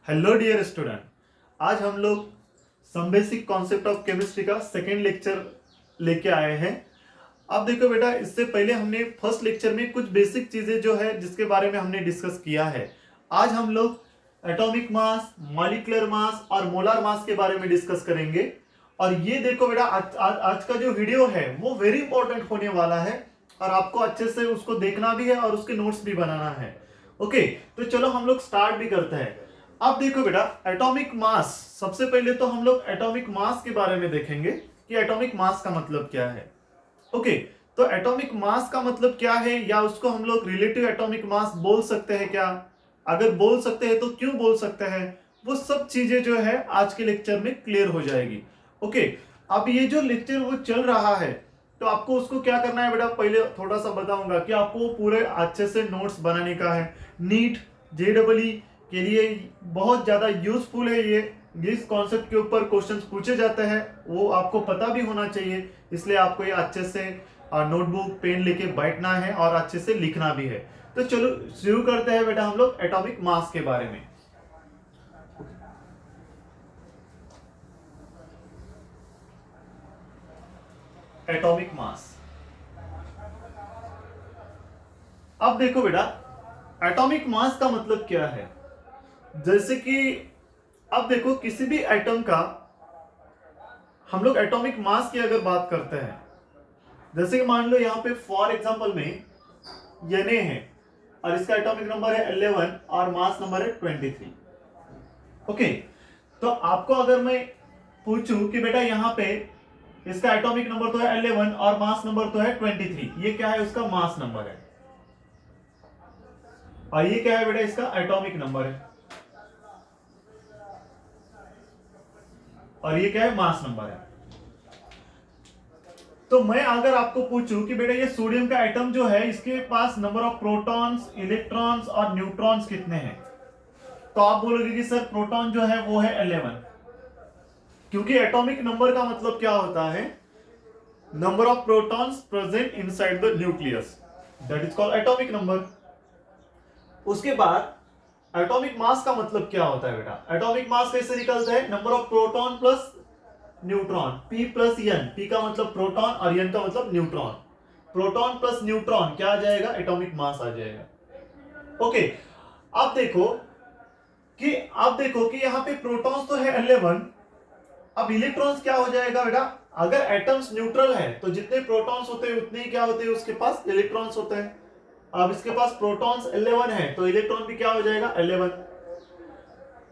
Hello dear student, आज हम लोग some basic concept of chemistry का सेकेंड लेक्चर लेके आए हैं। अब देखो बेटा, इससे पहले हमने फर्स्ट लेक्चर में कुछ बेसिक चीजें जो है जिसके बारे में हमने डिस्कस किया है। आज हम लोग एटॉमिक मास, मॉलिक्यूलर मास और मोलर मास के बारे में डिस्कस करेंगे। और ये देखो बेटा, आज का जो वीडियो है वो वेरी इंपॉर्टेंट होने वाला है और आपको अच्छे से उसको देखना भी है और उसके नोट्स भी बनाना है। ओके, तो चलो हम लोग स्टार्ट भी करते हैं। अब देखो बेटा, एटॉमिक मास, सबसे पहले तो हम लोग एटॉमिक मास के बारे में देखेंगे कि एटॉमिक मास का मतलब क्या है। ओके, तो एटॉमिक मास का मतलब क्या है, या उसको हम लोग रिलेटिव एटॉमिक मास बोल सकते हैं क्या? अगर बोल सकते हैं तो क्यों बोल सकते हैं, वो सब चीजें जो है आज के लेक्चर में क्लियर हो जाएगी। ओके, अब ये जो लेक्चर वो चल रहा है तो आपको उसको क्या करना है बेटा, पहले थोड़ा सा बताऊंगा कि आपको पूरे अच्छे से नोट्स बनाने का है। नीट जेडबलई के लिए बहुत ज्यादा यूजफुल है ये। जिस कॉन्सेप्ट के ऊपर क्वेश्चंस पूछे जाते हैं वो आपको पता भी होना चाहिए, इसलिए आपको ये अच्छे से नोटबुक पेन लेके बैठना है और अच्छे से लिखना भी है। तो चलो शुरू करते हैं बेटा हम लोग एटॉमिक मास के बारे में। एटॉमिक मास, अब देखो बेटा, एटॉमिक मास का मतलब क्या है। जैसे कि अब देखो, किसी भी एटम का हम लोग एटॉमिक मास की अगर बात करते हैं, जैसे कि मान लो यहाँ पे फॉर एग्जांपल में Na है और इसका एटॉमिक नंबर है 11 और मास नंबर है 23। ओके, तो आपको अगर मैं पूछूं कि बेटा यहाँ पे इसका एटॉमिक नंबर तो है 11 और मास नंबर तो है 23, ये क्या है, उसका मास नंबर है। और ये क्या है बेटा, इसका एटॉमिक नंबर है। और ये क्या है, मास नंबर है। तो मैं अगर आपको पूछूं कि बेटा ये सोडियम का एटम जो है, इसके पास नंबर ऑफ प्रोटॉन्स, इलेक्ट्रॉन्स और न्यूट्रॉन्स कितने हैं, तो आप बोलोगे कि सर प्रोटॉन जो है वो है 11, क्योंकि एटॉमिक नंबर का मतलब क्या होता है, number of protons present inside the nucleus, that is called atomic number. उसके बाद एटॉमिक मास का मतलब क्या होता है बेटा, एटॉमिक मास कैसे निकलता है, number of proton plus neutron, P plus N, P का मतलब प्रोटॉन और N का मतलब न्यूट्रॉन। प्रोटॉन प्लस न्यूट्रॉन क्या आ जाएगा, एटॉमिक मास आ जाएगा। ओके, अब देखो कि यहाँ पे प्रोटॉन्स तो है 11, अब इलेक्ट्रॉन्स क्या हो जाएगा बेटा, अगर एटम्स न्यूट्रल है तो जितने प्रोटॉन्स होते हैं उतने ही क्या होते हैं, उसके पास इलेक्ट्रॉन्स होते हैं। अब इसके पास प्रोटॉन्स 11 है तो इलेक्ट्रॉन भी क्या हो जाएगा, 11।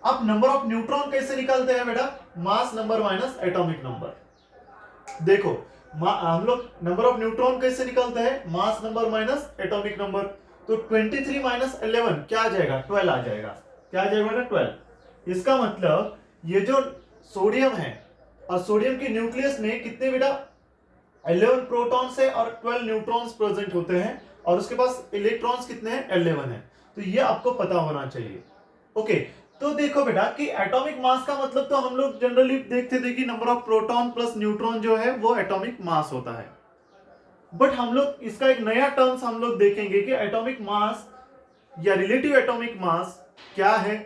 अब नंबर ऑफ न्यूट्रॉन कैसे निकालते हैं बेटा, mass number minus atomic number. देखो हम लोग नंबर ऑफ न्यूट्रॉन कैसे निकालते हैं, mass number minus atomic number. तो 23 माइनस 11 क्या आ जाएगा, 12 आ जाएगा। क्या आ जाएगा बेटा, 12। इसका मतलब ये जो सोडियम है, और सोडियम के न्यूक्लियस में कितने बेटा, 11 प्रोटॉन्स है और 12 न्यूट्रॉन्स प्रेजेंट होते हैं, और उसके पास इलेक्ट्रॉन्स कितने हैं, 11 है। तो ये आपको पता होना चाहिए। ओके, तो देखो बेटा कि एटॉमिक मास का मतलब तो हम लोग जनरली देखते थे कि number of proton plus neutron जो है वो एटॉमिक मास होता है। बट हम लोग इसका एक नया टर्म्स हम लोग देखेंगे कि एटॉमिक मास या रिलेटिव एटॉमिक मास क्या है।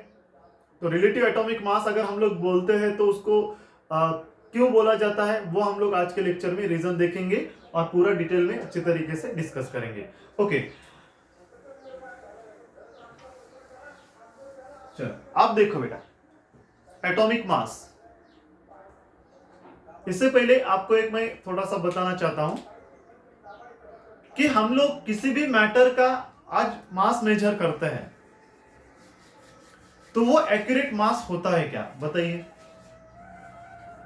तो रिलेटिव एटॉमिक मास अगर हम लोग बोलते हैं तो उसको क्यों बोला जाता है, वो हम लोग आज के लेक्चर में रीजन देखेंगे और पूरा डिटेल में अच्छे तरीके से डिस्कस करेंगे। ओके, चलो अब देखो बेटा, एटॉमिक मास, इससे पहले आपको एक मैं थोड़ा सा बताना चाहता हूं कि हम लोग किसी भी मैटर का आज मास मेजर करते हैं तो वो एक्यूरेट मास होता है क्या, बताइए।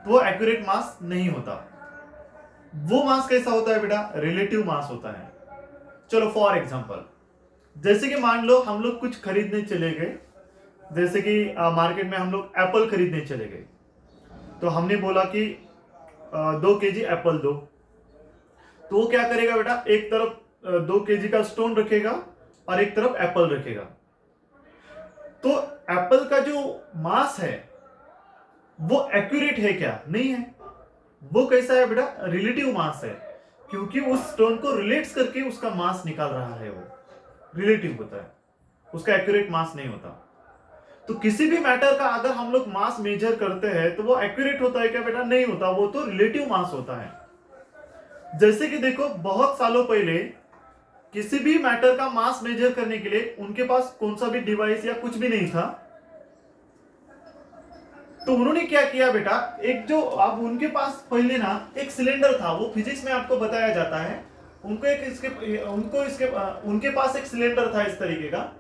तो वो एक्यूरेट मास नहीं होता। वो मास कैसा होता है बेटा, रिलेटिव मास होता है। चलो फॉर एग्जांपल, जैसे कि मान लो हम लोग कुछ खरीदने चले गए, जैसे कि मार्केट में हम लोग एप्पल खरीदने चले गए, तो हमने बोला कि 2 kg एप्पल दो। तो वो क्या करेगा बेटा, एक तरफ 2 kg का स्टोन रखेगा और एक तरफ एप्पल रखेगा। तो एप्पल का जो मास है वो एक्यूरेट है क्या, नहीं है। वो कैसा है बेटा, रिलेटिव मास है, क्योंकि उस स्टोन को रिलेट्स करके उसका मास निकाल रहा है, वो रिलेटिव होता है, उसका एक्यूरेट मास नहीं होता। तो किसी भी मैटर का अगर हम लोग मास मेजर करते हैं तो वो एक्यूरेट होता है क्या बेटा? नहीं होता, वो तो रिलेटिव मास होता है। जैसे कि देखो बहुत सालों पहले किसी भी मैटर का मास मेजर करने के लिए उनके पास कौन सा भी डिवाइस या कुछ भी नहीं था, तो उन्होंने क्या किया बेटा, एक जो अब उनके पास पहले ना एक सिलेंडर था, वो फिजिक्स में आपको बताया जाता है। उनके पास एक सिलेंडर था इस तरीके का,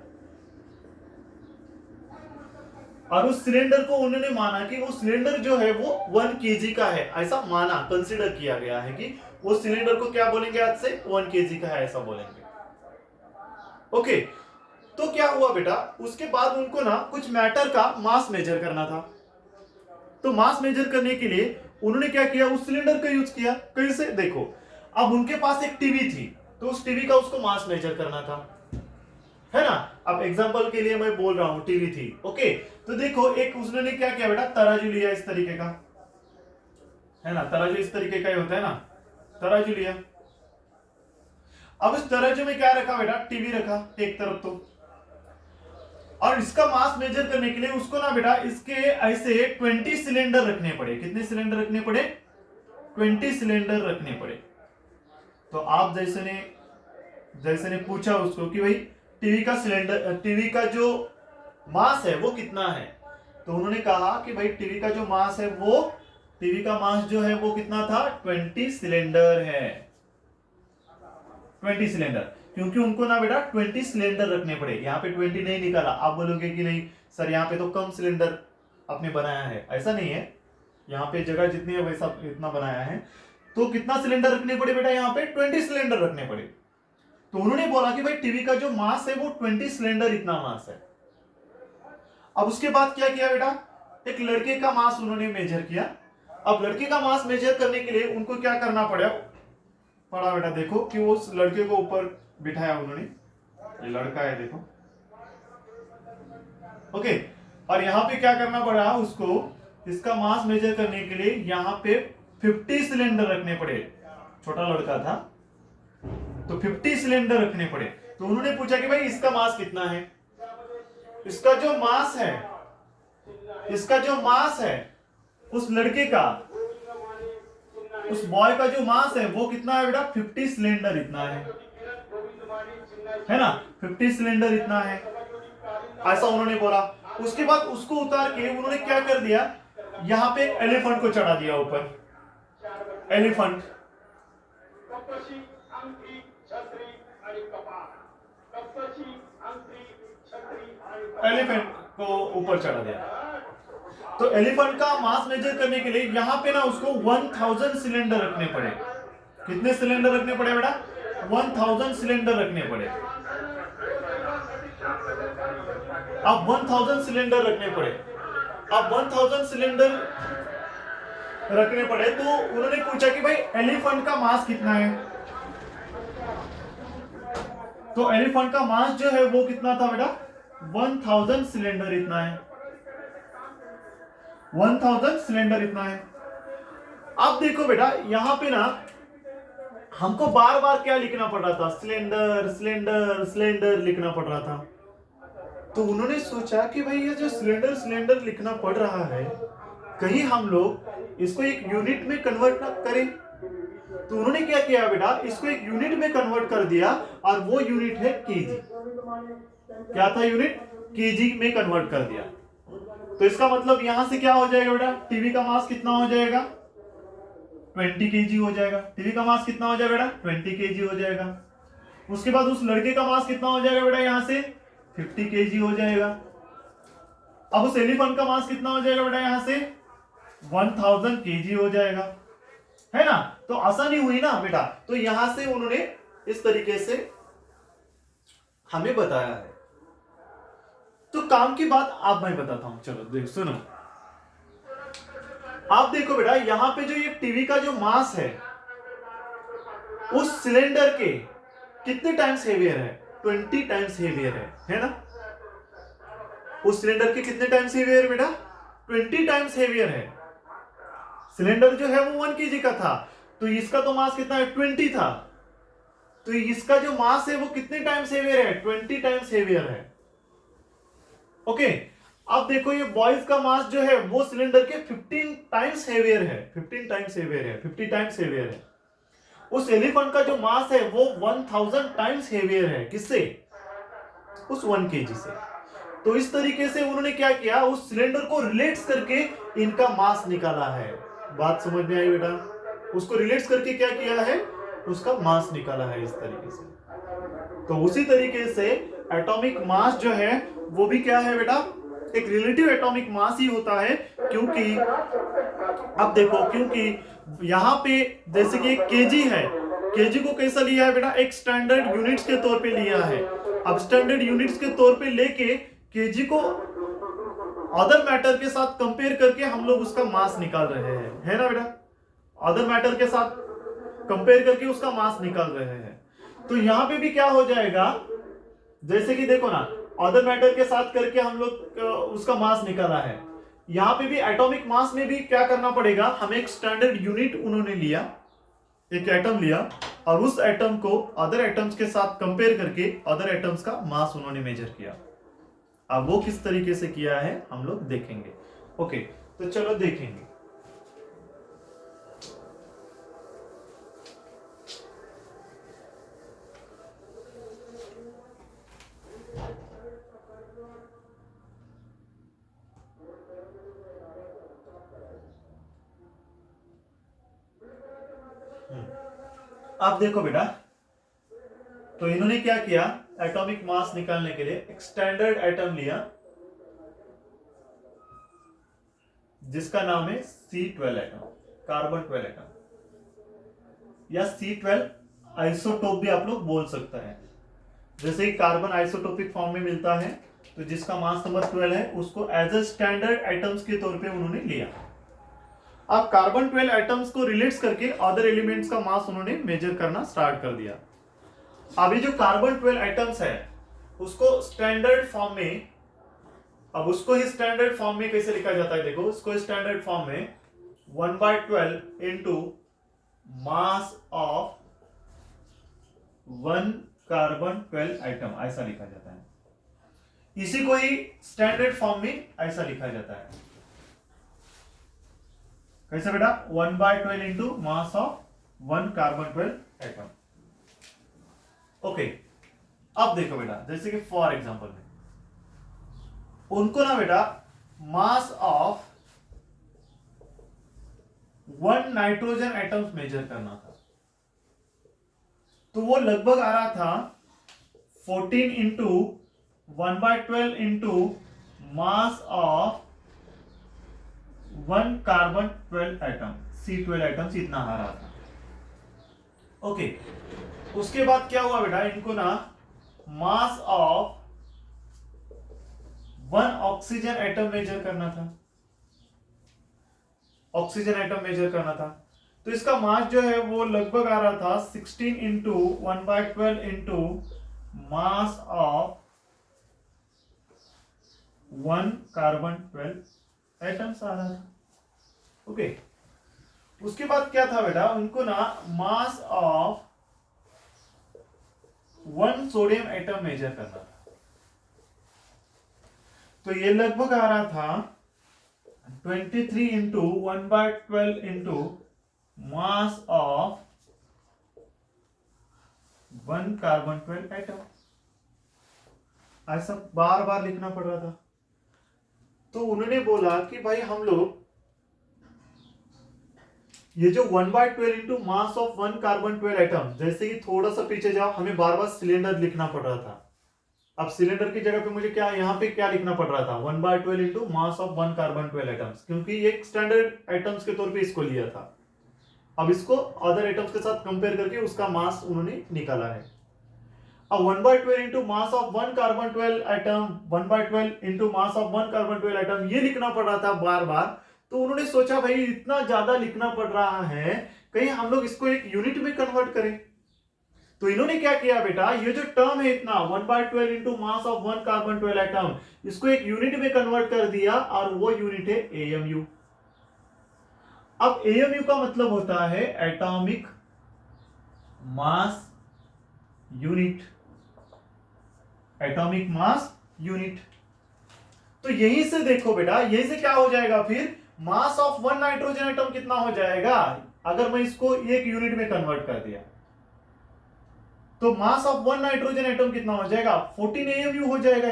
और उस सिलेंडर को उन्होंने माना कि वो सिलेंडर जो है वो 1 kg का है, ऐसा माना, कंसीडर किया गया है कि वो सिलेंडर को क्या बोलेंगे, आज से 1 kg का है ऐसा बोलेंगे। ओके, तो क्या हुआ बेटा, उसके बाद उनको ना कुछ मैटर का मास मेजर करना था। तो मास मेजर करने के लिए उन्होंने क्या किया, उस सिलेंडर का यूज किया। कैसे? देखो, अब उनके पास एक टीवी थी, तो उस टीवी का उसको मास मेजर करना था, है ना। अब एग्जांपल के लिए मैं बोल रहा हूं, टीवी थी। ओके, तो देखो एक उसने क्या किया बेटा, तराजू लिया इस तरीके का, है ना, तराजू इस तरीके का ही होता है ना, तराजू लिया। अब इस तराजू में क्या रखा बेटा, टीवी रखा एक तरफ तो, और इसका मास मेजर करने के लिए उसको ना बेटा इसके ऐसे 20 सिलेंडर रखने पड़े। कितने सिलेंडर रखने पड़े? 20 सिलेंडर रखने पड़े। तो आप जैसे ने पूछा उसको कि भाई टीवी का जो मास है वो कितना है, तो उन्होंने कहा कि भाई टीवी का जो मास है वो, टीवी का मास जो है वो कितना था, 20 सिलेंडर है। 20 सिलेंडर, क्योंकि उनको ना बेटा 20 सिलेंडर रखने पड़े। यहाँ पे 20 नहीं निकाला, आप बोलोगे कि नहीं सर यहाँ पे तो कम सिलेंडर आपने बनाया है, ऐसा नहीं है, यहाँ पे जगह जितनी है वैसा इतना बनाया है। तो कितना सिलेंडर रखने पड़े बेटा, यहाँ पे 20 सिलेंडर रखने पड़े। तो उन्होंने बोला कि भाई टीवी का जो मास है वो 20 सिलेंडर इतना मास है। अब उसके बाद क्या किया बेटा, एक लड़के का मास उन्होंने मेजर किया। अब लड़के का मास मेजर करने के लिए उनको क्या करना पड़ा बेटा, देखो कि वो उस लड़के को ऊपर बिठाया उन्होंने, ये लड़का है देखो। ओके, और यहाँ पे क्या करना पड़ा उसको, इसका मास मेजर करने के लिए यहाँ पे 50 सिलेंडर रखने पड़े। छोटा लड़का था तो 50 सिलेंडर रखने पड़े। तो उन्होंने पूछा कि भाई इसका मास कितना है, इसका जो मास है उस लड़के का, उस बॉय का जो मास है वो कितना है बेटा, 50 सिलेंडर इतना है ना, 50 सिलेंडर इतना है, ऐसा उन्होंने बोला। उसके बाद उसको उतार के उन्होंने क्या कर दिया, यहां पे एलिफेंट को चढ़ा दिया ऊपर। एलिफेंट को ऊपर चढ़ा दिया। तो एलिफेंट का मास मेजर करने के लिए यहां पे ना उसको 1000 सिलेंडर रखने पड़े। कितने सिलेंडर रखने पड़े बेटा, 1000 सिलेंडर रखने पड़े। अब 1000 सिलेंडर रखने पड़े। अब 1000 सिलेंडर रखने पड़े तो उन्होंने पूछा कि भाई एलिफेंट का मास कितना है। तो एलिफेंट का मास जो है वो कितना था बेटा, 1000 सिलेंडर इतना है। 1000 सिलेंडर इतना है। अब देखो बेटा यहां पे ना हमको बार बार क्या लिखना पड़ रहा था, सिलेंडर सिलेंडर सिलेंडर लिखना पड़ रहा था। तो उन्होंने सोचा कि भाई ये जो सिलेंडर सिलेंडर लिखना पड़ रहा है, कहीं हम लोग इसको एक यूनिट में कन्वर्ट ना करें। तो उन्होंने क्या किया बेटा, इसको एक यूनिट में कन्वर्ट कर दिया, और वो यूनिट है केजी। क्या था यूनिट, केजी में कन्वर्ट कर दिया। तो इसका मतलब यहां से क्या हो जाएगा बेटा, टीवी का मास कितना हो जाएगा, 20 kg हो जाएगा। टीवी का मास कितना हो जाएगा बेटा, 20 kg हो जाएगा। उसके बाद उस लड़के का मास कितना हो जाएगा बेटा, यहां से 50 kg हो जाएगा। अब उस एलिफेंट का मास कितना हो जाएगा बेटा, यहां से 1000 kg हो जाएगा, है ना। तो आसानी हुई ना बेटा। तो यहां से उन्होंने इस तरीके से हमें बताया है। तो काम की बात आप मैं बताता हूं, चलो देख सुनो। आप देखो बेटा यहां पे जो ये टीवी का जो मास है उस सिलेंडर के कितने टाइम्स हेवियर है, 20 टाइम्स हेवियर है ना। उस सिलेंडर के कितने टाइम्स हेवियर है बेटा, 20 टाइम्स हेवियर है। सिलेंडर जो है वो 1 kg का था, तो इसका तो मास कितना है, 20 था। तो इसका जो मास है वो कितने टाइम्स हेवियर है, 20 टाइम्स हेवियर है। ओके, अब देखो ये बॉयज का मास जो है वो सिलेंडर के 15 टाइम्स हेवियर है, 15 टाइम्स हेवियर है, 50 टाइम्स हेवियर है। उस एलिफेंट का जो मास है वो 1000 टाइम्स हेवियर है, किससे? उस 1 केजी से। तो इस तरीके से उन्होंने क्या किया, उस सिलेंडर को रिलेट्स करके इनका मास निकाला है। बात समझ में आई बेटा? उसको रिलेट्स करके क्या किया है, उसका मास निकाला है इस तरीके से। तो उसी तरीके से एटॉमिक मास जो है वो भी क्या है बेटा, एक रिलेटिव एटॉमिक मास ही होता है। क्योंकि अब देखो, क्योंकि यहां पे जैसे कि एक केजी है, केजी को कैसा लिया है बेटा, एक स्टैंडर्ड यूनिट्स के तौर पे लिया है। अब स्टैंडर्ड यूनिट्स के तौर पे लेके केजी को अदर मैटर के साथ कंपेयर करके हम लोग उसका मास निकाल रहे हैं, है ना बेटा? अदर मैटर के साथ कंपेयर करके उसका मास निकाल रहे हैं। तो यहां पे भी क्या हो जाएगा, जैसे कि देखो ना, अदर मैटर के साथ करके हम लोग उसका मास निकाला है। यहां पे भी एटॉमिक मास में भी क्या करना पड़ेगा, हमें एक स्टैंडर्ड यूनिट उन्होंने लिया, एक एटम लिया, और उस एटम को अदर एटम्स के साथ कंपेयर करके अदर एटम्स का मास उन्होंने मेजर किया। अब वो किस तरीके से किया है हम लोग देखेंगे। ओके, तो चलो देखेंगे। अब देखो बेटा, तो इन्होंने क्या किया, एटॉमिक मास निकालने के लिए एक स्टैंडर्ड एटम लिया जिसका नाम है C12 एटम, कार्बन 12 एटम, या C12 आइसोटोप भी आप लोग बोल सकते हैं। जैसे कार्बन आइसोटोपिक फॉर्म में मिलता है, तो जिसका मास नंबर 12 है उसको एज अ स्टैंडर्ड एटम्स के तौर पे उन्होंने लिया। अब कार्बन 12 एटम्स को रिलेट्स करके अदर एलिमेंट्स का मास उन्होंने मेजर करना स्टार्ट कर दिया। अभी जो कार्बन 12 एटम्स है उसको स्टैंडर्ड फॉर्म में, अब उसको ही स्टैंडर्ड फॉर्म में कैसे लिखा जाता है, देखो उसको स्टैंडर्ड फॉर्म में 1/12 into mass of 1 carbon 12 atom ऐसा लिखा जाता है। इसी को ही स्टैंडर्ड फॉर्म में ऐसा लिखा जाता है, कैसे बेटा, 1/12 into mass of 1 carbon 12 atom. Okay, अब देखो बेटा, जैसे कि फॉर एग्जांपल में उनको ना बेटा mass of 1 nitrogen atoms measure करना था, तो वो लगभग आ रहा था 14 into 1/12 into mass of 1 carbon 12 atom, C12 atoms इतना आ रहा था। ओके, उसके बाद क्या हुआ बेटा, इनको ना mass of 1 oxygen atom measure करना था, ऑक्सीजन एटम मेजर करना था। तो इसका मास जो है वो लगभग आ रहा था 16 into 1/12 into mass of 1 carbon 12 atoms आ रहा था। ओके, उसके बाद क्या था बेटा, उनको ना mass of 1 sodium atom measure करना था। तो ये लगभग आ रहा था 23 into 1/12 into mass of 1 carbon 12 atom. ऐसा बार बार लिखना पड़ रहा था। तो उन्होंने बोला कि भाई हम लोग ये जो 1/12 into mass of 1 carbon 12 atom, जैसे कि थोड़ा सा पीछे जाओ, हमें बार बार सिलेंडर लिखना पड़ रहा था। अब सिलेंडर की जगह पे मुझे क्या यहाँ पे क्या लिखना पड़ रहा था, 1/12 into mass of 1 carbon 12 atoms, क्योंकि एक स्टैंडर्ड एटम्स के तौर पे इसको लिया था। अब इसको अदर एटम्स के साथ कंपेयर करके उसका मास उन्होंने निकाला है। अब 1/12 into mass of 1 carbon 12 atom, 1/12 into mass of 1 carbon 12 atom, ये लिखना पड़ रहा था बार बार। तो उन्होंने सोचा भाई इतना ज्यादा लिखना पड़ रहा है, कहीं हम लोग इसको एक यूनिट में कन्वर्ट करें। तो इन्होंने क्या किया बेटा, ये जो टर्म है इतना 1/12 into mass of 1 carbon 12 atom, इसको एक यूनिट में कन्वर्ट कर दिया, और वो यूनिट है एएमयू। अब एएमयू का मतलब होता है atomic mass unit, atomic mass unit. तो यहीं से देखो बेटा, यहीं से क्या हो जाएगा फिर, मास ऑफ वन नाइट्रोजन एटम कितना हो जाएगा, अगर मैं इसको एक यूनिट में कन्वर्ट कर दिया तो मास ऑफ वन नाइट्रोजन एटम कितना हो जाएगा, 14 AMU हो जाएगा।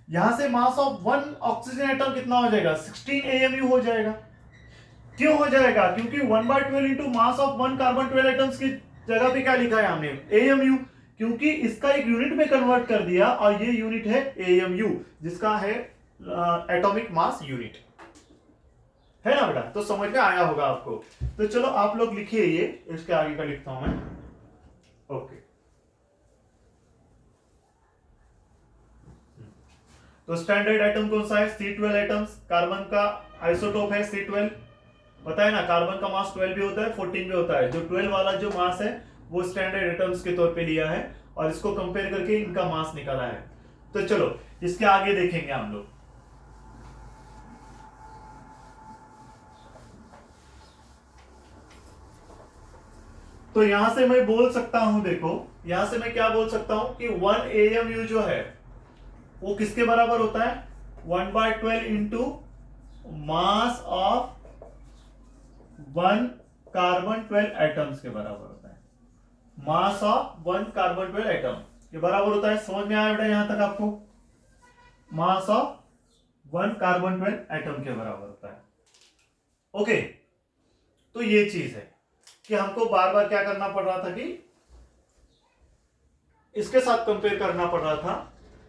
यहां से मास ऑफ वन ऑक्सीजन एटम कितना हो जाएगा, 16 AMU हो जाएगा। क्यों हो जाएगा, क्योंकि 1/12 into mass of one carbon 12 atoms की जगह पे क्या लिखा है हमने, AMU, क्योंकि इसका एक यूनिट में कन्वर्ट कर दिया और ये यूनिट है AMU, जिसका है एटॉमिक मास यूनिट, है ना बेटा। तो समझ में आया होगा आपको। तो चलो आप लोग लिखिए, ये इसके आगे का लिखता हूं मैं। ओके, तो स्टैंडर्ड एटम कौन सा है, C12 एटम्स। कार्बन का आइसोटोप है C12, पता है ना, कार्बन का मास 12 भी होता है, 14 भी होता है। जो 12 वाला जो मास है वो स्टैंडर्ड एटम्स के तौर पे लिया है और इसको कंपेयर करके इनका मास निकाला है। तो चलो इसके आगे देखेंगे हम लोग। तो यहां से मैं बोल सकता हूं, देखो यहां से मैं क्या बोल सकता हूं कि 1 AMU जो है वो किसके बराबर होता है, 1/12 into mass of one carbon 12 atoms के बराबर होता है। Mass of one carbon 12 atom के बराबर होता है। समझ में आया बेटा यहां तक आपको, मास ऑफ वन कार्बन 12 एटम के बराबर होता है। ओके, तो ये चीज है कि हमको बार बार क्या करना पड़ रहा था कि इसके साथ कंपेयर करना पड़ रहा था,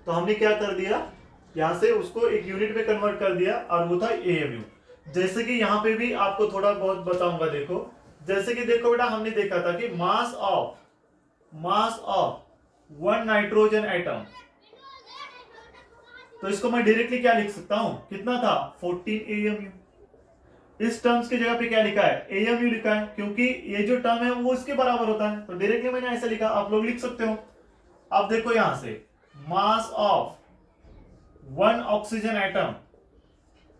तो हमने क्या कर दिया, यहां से उसको एक यूनिट में कन्वर्ट कर दिया और वो था AMU। जैसे कि यहां पे भी आपको थोड़ा बहुत बताऊंगा, देखो जैसे कि देखो बेटा, हमने देखा था कि मास ऑफ वन नाइट्रोजन एटम, तो इसको मैं डायरेक्टली क्या लिख सकता हूं, कितना था, 14 AMU। इस टर्म्स की जगह पे क्या लिखा है, AMU लिखा है, क्योंकि ये जो टर्म है वो इसके बराबर होता है, तो डायरेक्टली मैंने ऐसा लिखा, आप लोग लिख सकते हो। अब देखो यहां से मास ऑफ वन ऑक्सीजन एटम,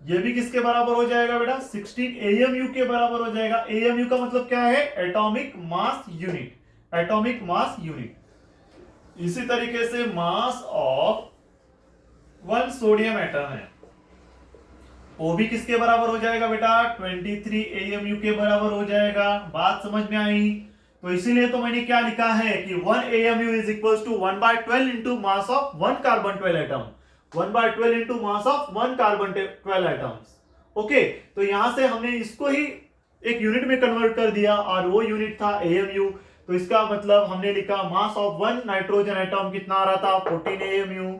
ये भी किसके बराबर हो जाएगा बेटा, 16 AMU के बराबर हो जाएगा। AMU का मतलब क्या है, atomic mass unit, atomic mass unit. इसी तरीके से मास ऑफ वन सोडियम एटम है, वो भी किसके बराबर हो जाएगा बेटा, 23 AMU के बराबर हो जाएगा। बात समझ में आई। तो इसीलिए तो मैंने क्या लिखा है कि 1 AMU is equal to 1/12 into mass of one carbon 12 atom, 1/12 into mass of one carbon 12 atoms. Okay, तो यहां से हमने इसको ही एक यूनिट में कन्वर्ट कर दिया और वो यूनिट था AMU। तो इसका मतलब हमने लिखा मास ऑफ वन नाइट्रोजन एटम कितना आ रहा था, 14 AMU।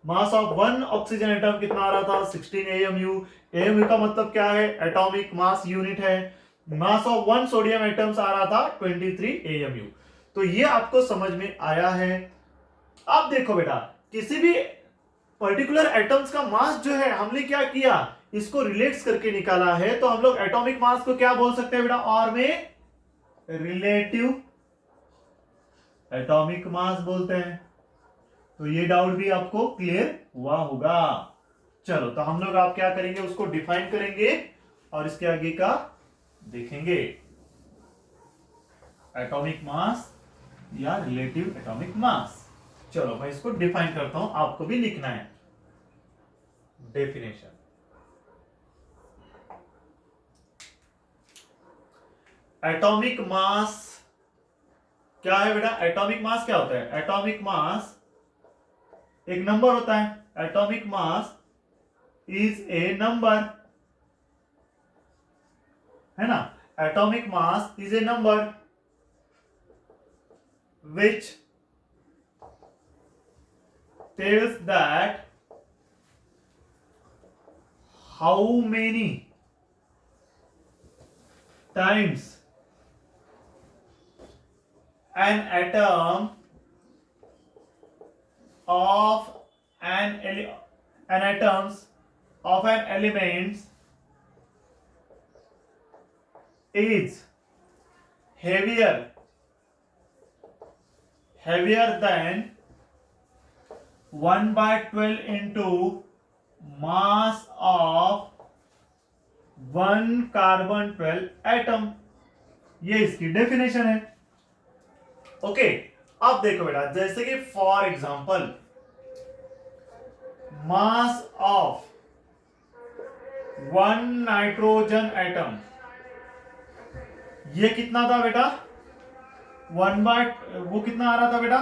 Mass of one oxygen atom कितना आ रहा था, 16 AMU। AMU का मतलब क्या है, एटॉमिक मास यूनिट है। Mass of one sodium atoms आ रहा था 23 AMU। तो ये आपको समझ में आया है। अब देखो बेटा, किसी भी पर्टिकुलर एटम्स का मास जो है हमने क्या किया, इसको रिलेट्स करके निकाला है। तो हम लोग एटॉमिक मास को क्या बोल सकते हैं बेटा, और में रिलेटिव एटॉमिक मास बोलते हैं। तो ये डाउट भी आपको क्लियर हुआ होगा। चलो, तो हम लोग आप क्या करेंगे, उसको डिफाइन करेंगे और इसके आगे का देखेंगे, एटॉमिक मास या रिलेटिव एटॉमिक मास। चलो मैं इसको डिफाइन करता हूं, आपको भी लिखना है डेफिनेशन। एटॉमिक मास क्या है बेटा, एटॉमिक मास क्या होता है, एटॉमिक मास एक नंबर होता है। Atomic mass is a number, है ना। Atomic mass is a number which tells that how many times an atom of an atoms of an element is heavier than 1/12 into mass of one carbon 12 atom. ये इसकी definition है। Okay, अब देखो बेटा, जैसे कि for example mass of one nitrogen atom, ये कितना था बेटा, 1/, वो कितना आ रहा था बेटा,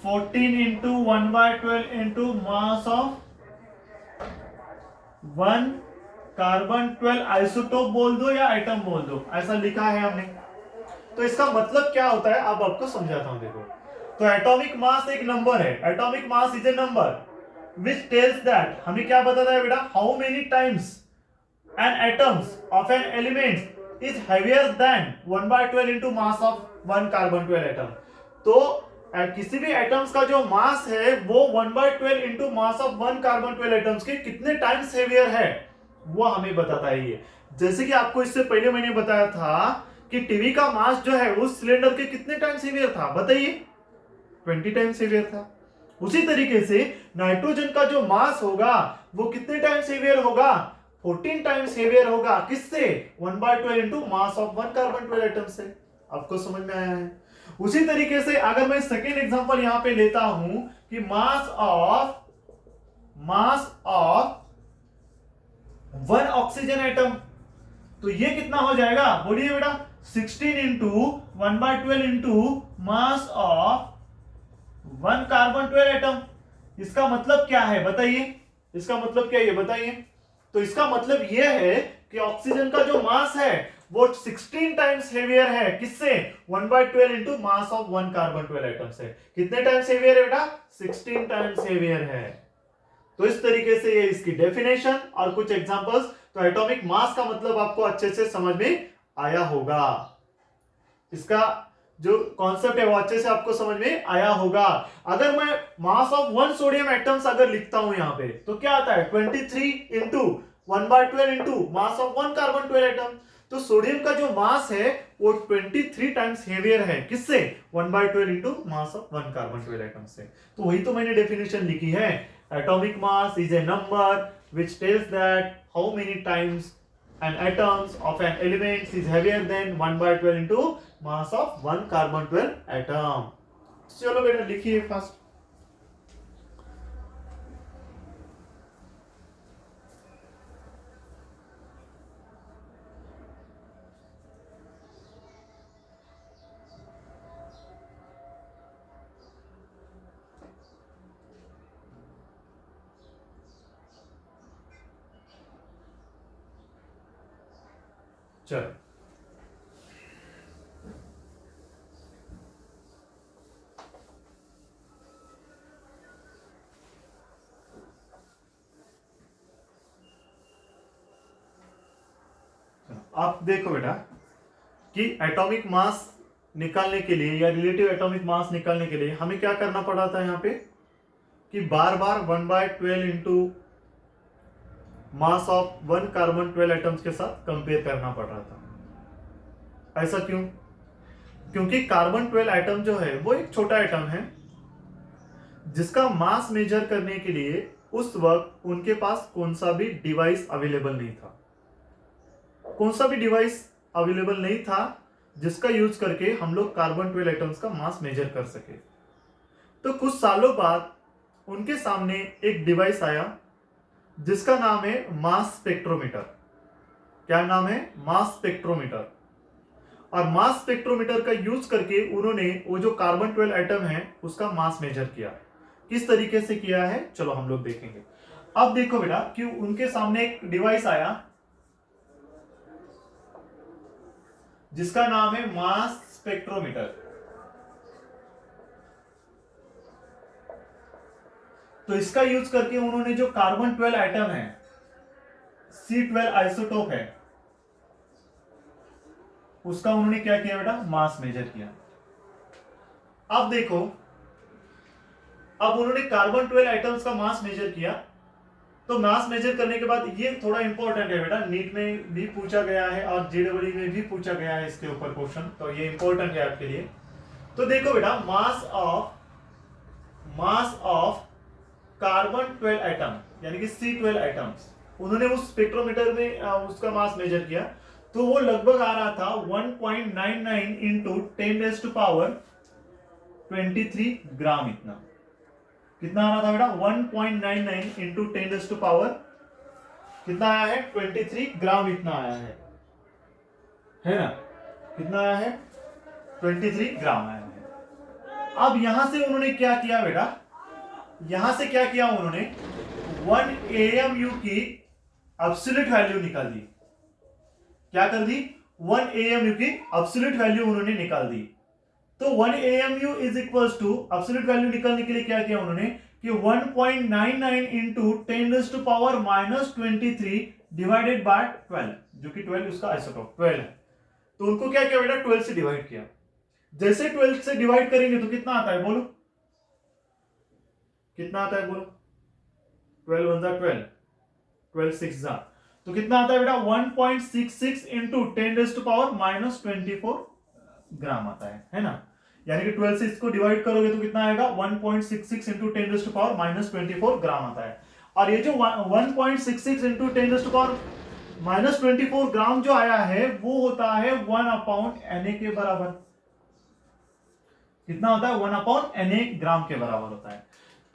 14 into 1/12 into mass of 1 carbon 12 isotope बोल दो या एटम बोल दो, ऐसा लिखा है हमने। तो इसका मतलब क्या होता है, अब आपको समझाता हूं, देखो। तो एटॉमिक मास एक नंबर है, atomic mass is a number which tells that, हमें क्या बताता है बेटा, how many times an atoms of an element is heavier than 1/12 into mass of 1 carbon 12 atom. तो किसी भी एटम्स का जो मास है वो 1/12 into mass of 1 carbon 12 atoms के कितने टाइम्स हेवियर है, वो हमें बताता है ये। जैसे कि आपको इससे पहले मैंने बताया था कि टीवी का मास जो है उस सिलेंडर के कितने टाइम्स हेवियर था, बताइए, 20 टाइम्स हेवियर था। उसी तरीके से नाइट्रोजन का जो मास होगा वो कितने टाइम्स हेवियर होगा, 14 टाइम्स हेवियर होगा, किससे, 1/12 into mass of 1 carbon 12 atom से। आपको समझ में आया है। उसी तरीके से अगर मैं सेकेंड एग्जांपल यहां पे लेता हूं कि मास ऑफ 1 ऑक्सीजन एटम, तो ये कितना हो जाएगा, बोलिए बेटा, 16 into 1/12 into mass of 1 carbon 12 atom. इसका मतलब क्या है बताइए, इसका मतलब क्या है ये बताइए। तो इसका मतलब यह है कि ऑक्सीजन का जो मास है वो 16 टाइम्स हेवियर है, किससे, 1/12 into mass of 1 carbon 12 atom से। कितने टाइम्स हेवियर है बेटा, 16 टाइम्स हेवियर है। तो इस तरीके से ये इसकी डेफिनेशन और कुछ एग्जांपल्स। तो एटॉमिक मास का मतलब आपको अच्छे से समझ में आया होगा, इसका जो कॉन्सेप्ट है वो अच्छे से आपको समझ में आया होगा। अगर मैं मास ऑफ 1 सोडियम एटम्स अगर लिखता हूं यहां पे, तो क्या आता है, 23 into 1/12 into mass of 1 carbon 12 atom. तो सोडियम का जो मास है वो 23 टाइम्स हेवियर है, किससे, 1/12 into mass of 1 carbon 12 atom से। तो वही तो मैंने डेफिनेशन लिखी है, atomic mass is a number which tells that how many times an atoms of an element is heavier than 1/12 into mass of 1 carbon 12 atom। चलो बेटा लिखिए फर्स्ट। चलो आप देखो बेटा कि एटॉमिक मास निकालने के लिए या रिलेटिव एटॉमिक मास निकालने के लिए हमें क्या करना पड़ा था यहां पे, कि बार बार 1/12 into mass of 1 carbon 12 atoms के साथ कंपेयर करना पड़ रहा था। ऐसा क्यों, क्योंकि कार्बन 12 एटम जो है वो एक छोटा एटम है जिसका मास मेजर करने के लिए उस वक्त उनके पास कौन सा भी डिवाइस अवेलेबल नहीं था, कौन सा भी डिवाइस अवेलेबल नहीं था जिसका यूज करके हम लोग कार्बन 12 एटम्स का मास मेजर कर सके। तो कुछ सालों बाद उनके सामने एक डिवाइस आया जिसका नाम है मास स्पेक्ट्रोमीटर। क्या नाम है, मास स्पेक्ट्रोमीटर। और मास स्पेक्ट्रोमीटर का यूज करके उन्होंने वो जो कार्बन 12 एटम है उसका मास मेजर किया। किस तरीके से किया है चलो हम लोग देखेंगे। अब देखो बेटा कि उनके सामने एक डिवाइस आया जिसका नाम है मास स्पेक्ट्रोमीटर। तो इसका यूज करके उन्होंने जो कार्बन 12 एटम है, C12 आइसोटोप है, उसका उन्होंने क्या किया बेटा, मास मेजर किया। अब देखो, अब उन्होंने कार्बन 12 एटम्स का मास मेजर किया। तो मास मेजर करने के बाद ये थोड़ा इंपॉर्टेंट है बेटा, नीट में भी पूछा गया है और JEE में भी पूछा गया है इसके ऊपर क्वेश्चन, तो ये इंपॉर्टेंट है आपके लिए। तो देखो बेटा, मास ऑफ कार्बन 12 एटम यानी कि C12 एटम्स, उन्होंने उस स्पेक्ट्रोमीटर में उसका मास मेजर किया। तो वो लगभग आ रहा था 1.99 इंटू 10⁻⁻23 ग्राम, इतना कितना आ रहा था बेटा 1.99 इंटू 10⁻, कितना आया है 23 ग्राम, इतना आया है ना, कितना आया है 23 ग्राम आया है। अब यहां से उन्होंने क्या किया बेटा, यहां से क्या किया उन्होंने 1 AMU की एब्सोल्यूट वैल्यू निकाल दी। क्या कर दी, 1 AMU की एब्सोल्यूट वैल्यू उन्होंने निकाल दी। तो 1 AMU is equals to absolute value निकालने के लिए क्या किया उन्होंने कि 1.99 इंटू 10⁻⁻23 डिवाइडेड बाय 12, जो कि 12 उसका आइसोटोप 12 है। तो उनको क्या किया बेटा 12 से डिवाइड किया। जैसे 12 से डिवाइड करेंगे तो कितना आता है बोलो, कितना आता है बोलो, 12 1 जा 12, 12 6 जा, तो कितना आता है बेटा 1.66 इंटू 10⁻⁻24 ग्राम आता है ना। यानी कि 12 से इसको डिवाइड करोगे तो कितना आएगा 1.66 इंटू 10⁻⁻24 ग्राम आता है। और ये जो 1.66 इंटू 10⁻⁻24 ग्राम जो आया है वो होता है 1/Na के बराबर। कितना होता है 1/Na ग्राम के बराबर होता है।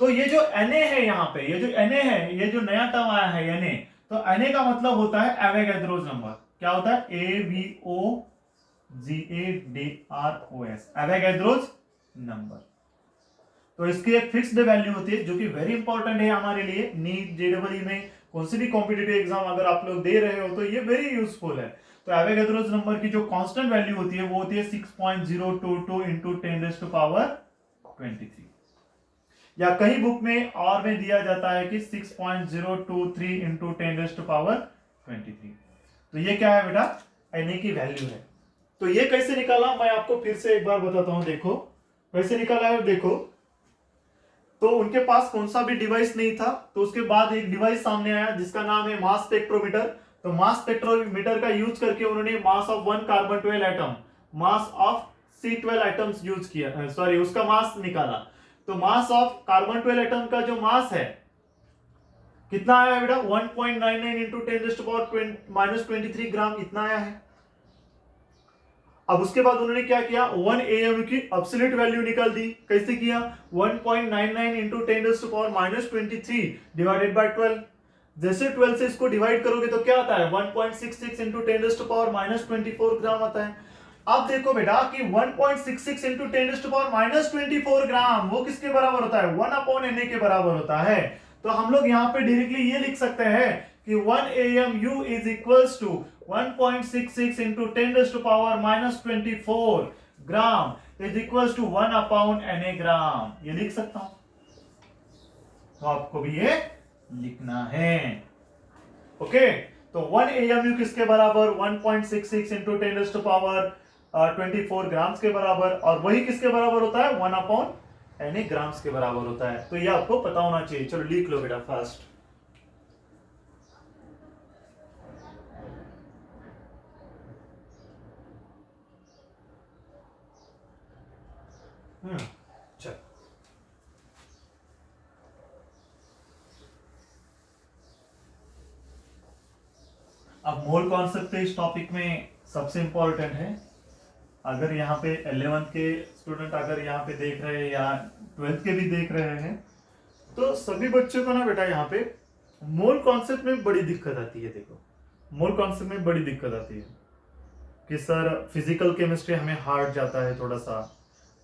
तो ये जो Na है यहाँ पे, ये जो Na है, ये जो नया टर्म आया है Na, तो Na का मतलब होता है एवोगैड्रोस नंबर। क्या होता है AVOGADROS, एवोगैड्रोस नंबर। तो इसकी एक फिक्स्ड वैल्यू होती है जो कि वेरी इंपॉर्टेंट है हमारे लिए। नीट जेईई में कौन सी भी कॉम्पिटिटिव एग्जाम अगर आप लोग दे रहे हो तो ये वेरी यूजफुल है। तो एवोगैड्रोस नंबर की जो कांस्टेंट वैल्यू होती है वो होती है 6.022 इंटू 10⁻23, या कई बुक में और में दिया जाता है कि 6.023 इंटू 10⁻23। तो ये क्या है बेटा, Na की वैल्यू है। तो ये कैसे निकाला मैं आपको फिर से एक बार बताता हूं, देखो कैसे निकाला है। देखो तो उनके पास कौन सा भी डिवाइस नहीं था, तो उसके बाद एक डिवाइस सामने आया जिसका नाम है मास स्पेक्ट्रोमीटर। तो मास स्पेक्ट्रोमीटर का यूज करके उन्होंने मास of 1 carbon 12 atom, mass of C12 atoms use किया, सॉरी उसका मास निकाला। तो मास ऑफ कार्बन 12 एटम का जो मास है कितना आया है बेटा 1.99 इंटू 10⁻⁻23 ग्राम, इतना आया है। अब उसके बाद उन्होंने क्या किया 1 AMU की एब्सोल्यूट वैल्यू निकाल दी। कैसे किया 1.99 इंटू 10⁻⁻23 डिवाइडेड बाय 12। जैसे 12 से इसको डिवाइड करोगे तो क्या आता है 1.66 इंटू 10⁻⁻24 ग्राम आता है। अब देखो बेटा कि 1.66 इंटू 10⁻⁻24 ग्राम वो किसके बराबर होता है 1/Na के बराबर होता है। तो हम लोग यहाँ पे डायरेक्टली ये लिख सकते हैं कि 1 AMU is equals to 1.66 into 10⁻⁻24 gram is equals to 1/Na gram, ये लिख सकता हूं। तो आपको भी ये लिखना है। ओके, तो 1 AMU किसके बराबर 1.66 इंटू 10⁻24 ग्राम्स के बराबर, और वही किसके बराबर होता है 1/Na ग्राम्स के बराबर होता है। तो ये आपको पता होना चाहिए। चलो लिख लो बेटा फास्ट। चल अब मोल कॉन्सेप्ट इस टॉपिक में सबसे इंपॉर्टेंट है। अगर यहाँ पे 11th के स्टूडेंट अगर यहाँ पे देख रहे हैं या 12th के भी देख रहे हैं तो सभी बच्चों को ना बेटा यहाँ पे मोल कॉन्सेप्ट में बड़ी दिक्कत आती है। देखो मोल कॉन्सेप्ट में बड़ी दिक्कत आती है कि सर फिजिकल केमिस्ट्री हमें हार्ड जाता है थोड़ा सा,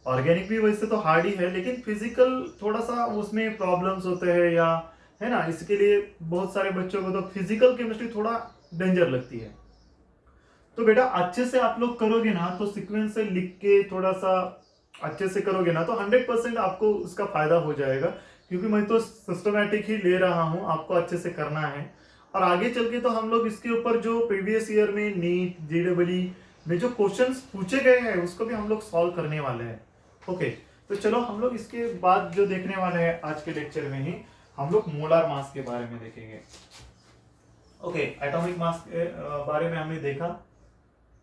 ऑर्गेनिक भी वैसे तो हार्ड ही है लेकिन फिजिकल थोड़ा सा उसमें प्रॉब्लम्स होते हैं या है ना, इसके लिए बहुत सारे बच्चों को तो फिजिकल केमिस्ट्री थोड़ा डेंजर लगती है। तो बेटा अच्छे से आप लोग करोगे ना तो सीक्वेंस से लिख के थोड़ा सा अच्छे से करोगे ना तो 100% आपको उसका फायदा हो जाएगा, क्योंकि मैं तो सिस्टमैटिक ही ले रहा हूं, आपको अच्छे से करना है। और आगे चल के तो हम लोग इसके ऊपर जो प्रीवियस ईयर में नीट जेईई में जो क्वेश्चंस पूछे गए हैं उसको भी हम लोग सॉल्व करने वाले हैं। ओके, तो चलो हम लोग इसके बाद जो देखने वाले हैं आज के लेक्चर में ही हम लोग मोलार मास के बारे में देखेंगे। ओके, एटॉमिक मास के बारे में हमने देखा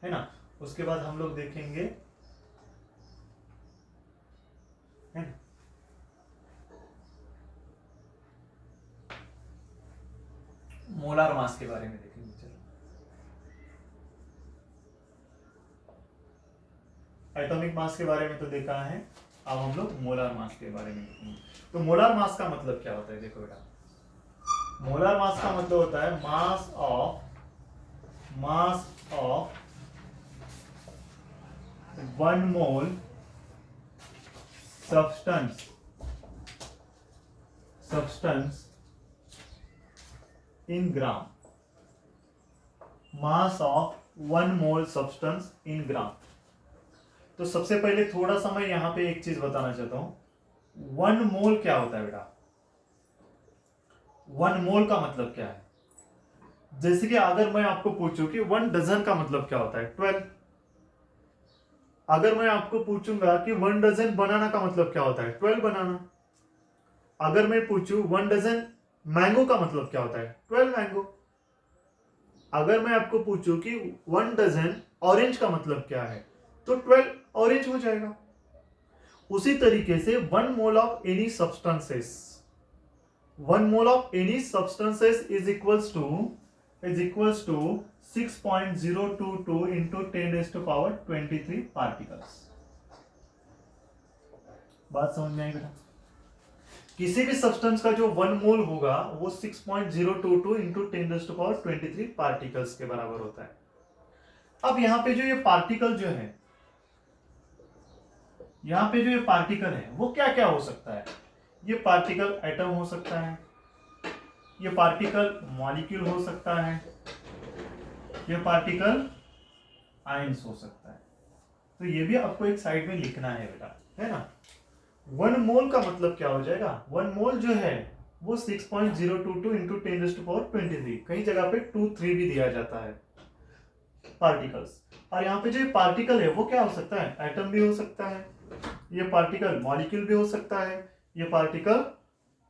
है ना, उसके बाद हम लोग देखेंगे है ना मोलार मास के बारे में देखेंगे। चलो एटॉमिक मास के बारे में तो देखा है, अब हम लोग मोलार मास के बारे में लिखेंगे। तो मोलार मास का मतलब क्या होता है, देखो बेटा, मोलार मास का मतलब होता है mass of 1 mole substance in gram, mass of 1 mole substance in gram. तो सबसे पहले थोड़ा सा मैं यहां पे एक चीज बताना चाहता हूं। 1 मोल क्या होता है बेटा? 1 मोल का मतलब क्या है? जैसे कि अगर मैं आपको पूछूं कि 1 डजन का मतलब क्या होता है, 12। अगर मैं आपको पूछूंगा कि 1 डजन बनाना का मतलब क्या होता है, 12 बनाना। अगर मैं पूछूं 1 डजन मैंगो का मतलब क्या होता है, 12 मैंगो। अगर मैं आपको पूछूं कि 1 डजन ऑरेंज का मतलब क्या है, तो 12 ऑरेंज हो जाएगा। उसी तरीके से 1 mole of any substances, 1 mole of any substances is equals to 6.022 into 10⁻23 particles. बात समझ में आई बेटा? किसी भी सब्सटेंस का जो 1 मोल होगा वो 6.022 into 10⁻23 पार्टिकल्स के बराबर होता है। अब यहां पे जो ये पार्टिकल जो है, यहां पे जो ये पार्टिकल है वो क्या क्या हो सकता है? ये पार्टिकल एटम हो सकता है, ये पार्टिकल मॉलिक्यूल हो सकता है, ये पार्टिकल आयंस हो सकता है। तो ये भी आपको एक साइड में लिखना है बेटा, है ना। 1 मोल का मतलब क्या हो जाएगा? 1 मोल जो है वो 6.022 into 10⁻23, कई जगह पे 23 भी दिया जाता है पार्टिकल्स। और यहाँ पे जो पार्टिकल है वो क्या हो सकता है? एटम भी हो सकता है, ये पार्टिकल मॉलिक्यूल भी हो सकता है, ये पार्टिकल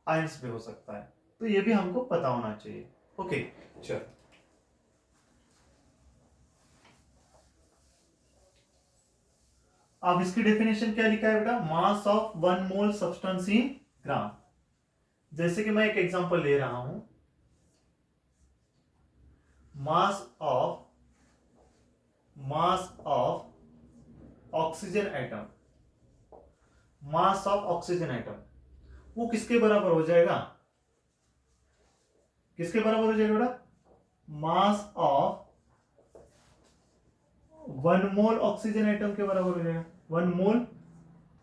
आयंस भी हो सकता है। तो ये भी हमको पता होना चाहिए। ओके, चलो अब इसकी डेफिनेशन क्या लिखा है बेटा? Mass of 1 mole substance in gram. जैसे कि मैं एक एग्जांपल ले रहा हूं, mass of oxygen atom, mass of oxygen atom वो किसके बराबर हो जाएगा? किसके बराबर हो जाएगा बेटा? Mass of 1 mole oxygen atom के बराबर हो जाएगा। 1 मोल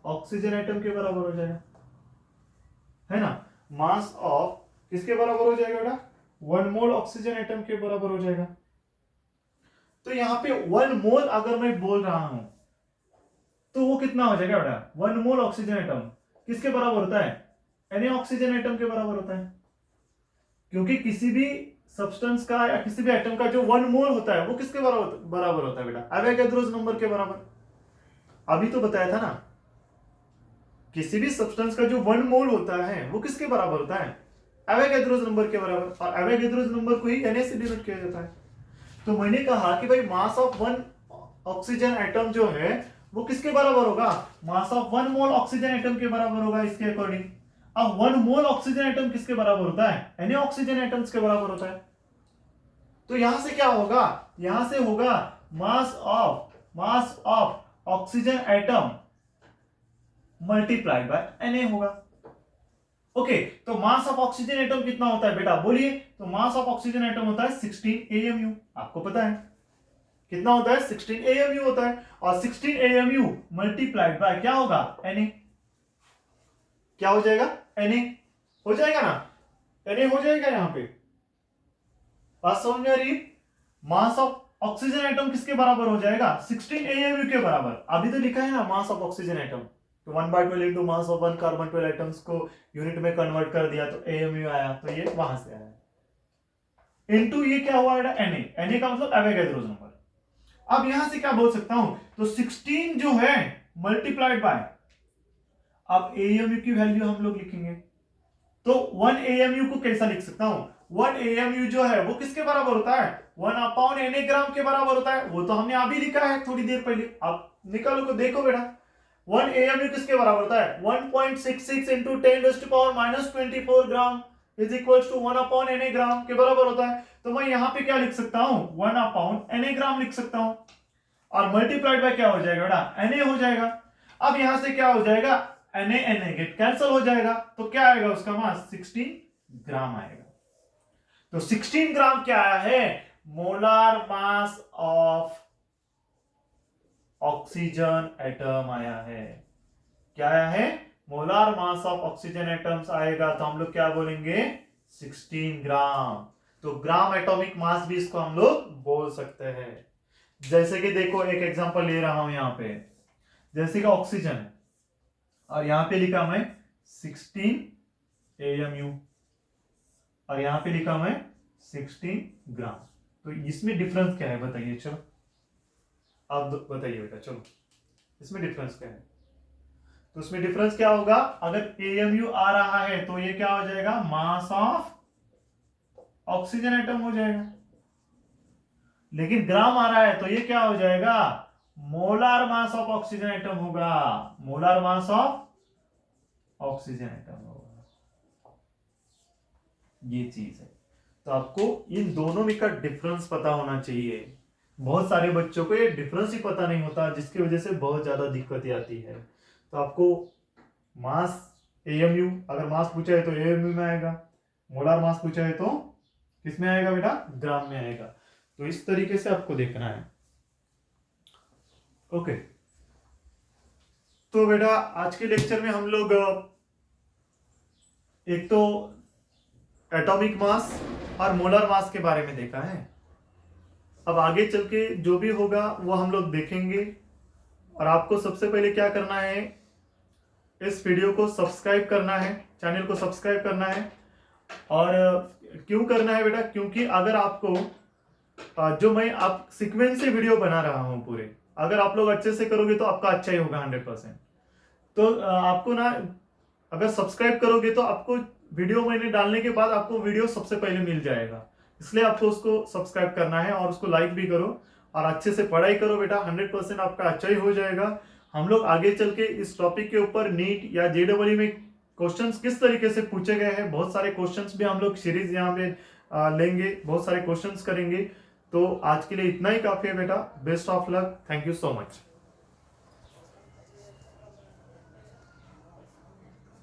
ऑक्सीजन एटम के बराबर हो जाएगा, है ना। मास ऑफ किसके बराबर हो जाएगा बेटा? 1 मोल ऑक्सीजन एटम के बराबर हो जाएगा। तो यहां पे 1 मोल अगर मैं बोल रहा हूं तो वो कितना हो जाएगा बेटा? 1 मोल ऑक्सीजन एटम किसके बराबर होता है? Na ऑक्सीजन एटम के बराबर होता है। क्योंकि किसी भी सब्सटेंस का या किसी भी एटम का जो 1 मोल होता है वो किसके बराबर होता है बेटा? एवोगैड्रोस नंबर के बराबर। अभी तो बताया था ना, किसी भी सब्सटेंस का जो 1 मोल होता है वो किसके बराबर होता है? एवोगैड्रोस नंबर के बराबर। और एवोगैड्रोस नंबर को ही Na से डिनोट किया जाता है। तो मैंने कहा कि भाई मास ऑफ 1 ऑक्सीजन एटम जो है वो किसके बराबर होगा? मास ऑफ 1 मोल ऑक्सीजन एटम के बराबर होगा इसके अकॉर्डिंग। अब 1 मोल ऑक्सीजन एटम किसके बराबर होता है? Na ऑक्सीजन एटम्स के बराबर होता है। तो यहां से क्या होगा? यहां से होगा मास of oxygen atom multiplied by Na होगा। ओके, तो मास ऑफ ऑक्सीजन एटम कितना होता है बेटा? बोलिए। तो मास ऑफ ऑक्सीजन एटम होता है 16 AMU। आपको पता है कितना होता है? 16 AMU होता है। और 16 AMU मल्टीप्लाइड बाय क्या होगा? Na। क्या हो जाएगा? Na हो जाएगा ना, Na हो जाएगा। यहां पे बात समझ में आ रही है? मास ऑफ ऑक्सीजन एटम किसके बराबर हो जाएगा? 16 AMU के बराबर। अभी तो लिखा है ना मास ऑफ ऑक्सीजन एटम, तो 1/12 into mass of 1 carbon 12 atoms को यूनिट में कन्वर्ट कर दिया तो AMU आया, तो ये वहां से आया। इनटू ये क्या हुआ बेटा? Na का मतलब एवोगैड्रोस नंबर। अब यहां से क्या बोल सकता हूं? तो 16 जो है मल्टीप्लाइड बाय, अब AMU की वैल्यू हम लोग लिखेंगे। तो 1 AMU को कैसा लिख सकता हूं? 1 AMU जो है वो किसके बराबर होता है? 1/Na ग्राम के बराबर होता है। वो तो हमने अभी लिखा है थोड़ी देर पहले। अब निकालो को देखो बेटा, 1 AMU किसके बराबर होता है? 1.66 into 10⁻24 gram is equal to 1/Na gram के बराबर होता है। तो मैं यहां पे क्या लिख सकता हूं? 1/Na ग्राम लिख सकता हूं। और मल्टीप्लाइड बाय क्या हो जाएगा बेटा? Na हो जाएगा। अब यहां से क्या हो जाएगा, Na गेट कैंसिल हो जाएगा, तो क्या आएगा उसका मास 16 ग्राम आएगा। तो 16 ग्राम क्या आया है, molar mass of oxygen atom आया है। क्या आया है, molar mass of oxygen atoms आएगा, तो हम लोग क्या बोलेंगे 16 ग्राम। तो ग्राम एटॉमिक मास भी इसको हम लोग बोल सकते हैं। जैसे कि देखो एक एग्जांपल ले रहा हूं यहां पे, जैसे कि ऑक्सीजन है और यहां पे लिखा मैं 16 AMU और यहां पे लिखा मैं 16 ग्राम। तो इसमें डिफरेंस क्या है बताइए, चलो आप बताइए बेटा, चलो इसमें डिफरेंस क्या है। तो इसमें डिफरेंस क्या होगा, अगर AMU आ रहा है तो ये क्या हो जाएगा, मास ऑफ ऑक्सीजन एटम हो जाएगा, लेकिन ग्राम आ रहा है तो ये क्या हो जाएगा, molar mass of oxygen atom होगा, molar mass of oxygen atom होगा। ये चीज है, तो आपको इन दोनों में का डिफरेंस पता होना चाहिए। बहुत सारे बच्चों को ये डिफरेंस ही पता नहीं होता, जिसकी वजह से बहुत ज्यादा दिक्कतें आती है। तो आपको मास AMU, अगर मास पूछा है तो AMU में आएगा, मोलार मास पूछा है तो किस में आएगा बेटा, ग्राम में आएगा। तो इस तरीके से आपको देखना है। ओके, तो बेटा आज के लेक्चर में हम लोग एक तो एटॉमिक मास और मोलर मास के बारे में देखा है। अब आगे चल के जो भी होगा वो हम लोग देखेंगे। और आपको सबसे पहले क्या करना है, इस वीडियो को सब्सक्राइब करना है, चैनल को सब्सक्राइब करना है। और क्यों करना है बेटा, क्योंकि अगर आपको जो मैं आप सीक्वेंस से वीडियो बना रहा हूं पूरे, अगर आप लोग अच्छे से करोगे तो आपका अच्छा ही होगा 100%। तो आपको ना, अगर सब्सक्राइब करोगे तो आपको वीडियो मैंने डालने के बाद आपको वीडियो सबसे पहले मिल जाएगा, इसलिए आपको उसको सब्सक्राइब करना है और उसको लाइक भी करो और अच्छे से पढ़ाई करो बेटा, 100% आपका अच्छा ही हो जाएगा। हम लोग आगे चल के इस टॉपिक के ऊपर नीट या JEE में क्वेश्चंस किस तरीके से पूछे गए हैं, बहुत सारे क्वेश्चंस भी हम लोग सीरीज यहाँ पे लेंगे, बहुत सारे क्वेश्चंस करेंगे। तो आज के लिए इतना ही काफी है बेटा, best of luck, thank you so much.